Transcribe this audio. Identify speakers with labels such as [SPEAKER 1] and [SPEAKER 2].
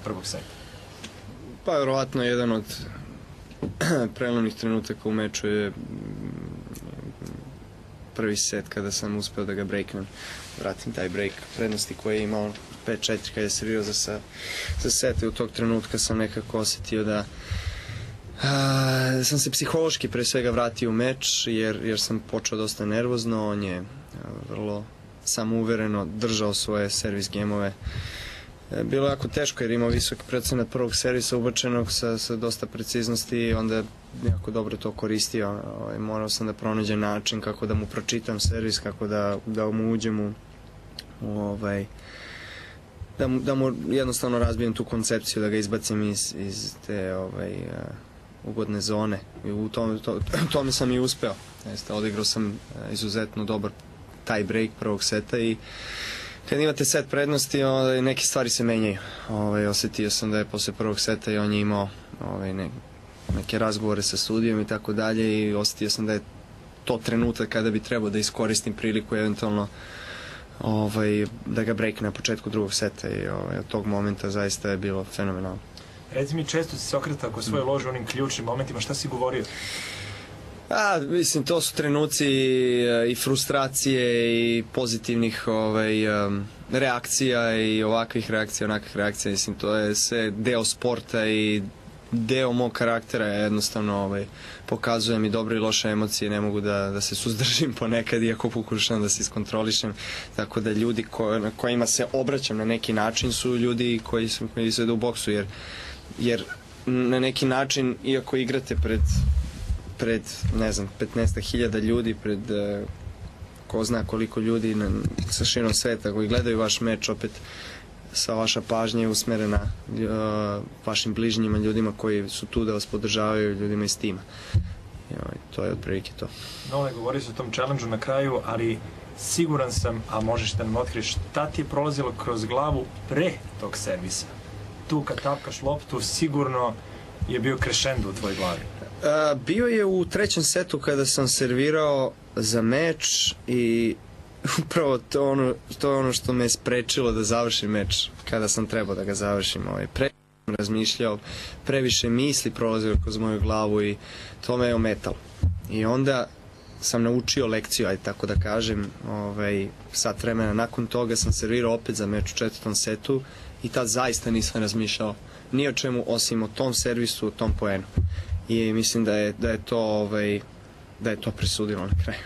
[SPEAKER 1] prvog seta?
[SPEAKER 2] Pa vjerovatno jedan od prelomnih trenutaka u meču je prvi set kada sam uspeo da ga breaknem, vratim taj break prednosti koji je imao 5-4 kada je servirao za set i u tog trenutka sam nekako osetio da sam se psihološki pre svega vratio u meč jer sam počeo dosta nervozno, on je vrlo samouvereno držao svoje servis gemove. Bilo je jako teško jer imao visoki procenat prvog servisa ubačenog sa dosta preciznosti i onda je jako dobro to koristio. Morao sam da pronađem način kako da mu pročitam servis, kako da mu uđem da mu jednostavno razbijem tu koncepciju, da ga izbacim iz te ugodne zone. I u tome sam i uspeo. Odigrao sam izuzetno dobar taj break prvog seta i kad imate set prednosti, neke stvari se menjaju. Osetio sam da je posle prvog seta i on je imao neke razgovore sa studijom i tako dalje i osetio sam da je to trenutak kada bi trebao da iskoristim priliku eventualno da ga break na početku drugog seta i od tog momenta zaista je bilo fenomenalno.
[SPEAKER 1] Reci mi, često si se okretao oko svoje lože u onim ključnim momentima, šta si govorio?
[SPEAKER 2] Mislim, to su trenuci i frustracije i pozitivnih reakcija i ovakvih reakcija, onakvih reakcija. Mislim, to je sve deo sporta i deo mog karaktera. Jednostavno pokazujem i dobre i loše emocije, ne mogu da se suzdržim ponekad, iako pokušam da se iskontrolišem. Tako da ljudi kojima se obraćam na neki način su ljudi koji izvedu u boksu, jer na neki način, iako igrate pred, ne znam, 15.000 ljudi, pred ko zna koliko ljudi sa širom sveta koji gledaju vaš meč, opet sva vaša pažnja je usmerena vašim bližnjima, ljudima koji su tu da vas podržavaju, ljudima iz tima. To je otprilike to.
[SPEAKER 1] Ne govori se o tom challenge-u na kraju, ali siguran sam, a možeš da nam otkriješ, šta ti je prolazilo kroz glavu pre tog servisa? Tu kad tapkaš loptu, sigurno je bio crescendo u tvojoj glavi.
[SPEAKER 2] Bio je u trećem setu kada sam servirao za meč i upravo to je ono što me je sprečilo da završim meč kada sam trebao da ga završim. Previše sam razmišljao, previše misli prolazilo kroz moju glavu i to me je ometalo. I onda sam naučio lekciju, ajde tako da kažem, sat vremena nakon toga sam servirao opet za meč u četvrtom setu i tad zaista nisam razmišljao ni o čemu osim o tom servisu, o tom poenu. I mislim da je to presudilo na kraju.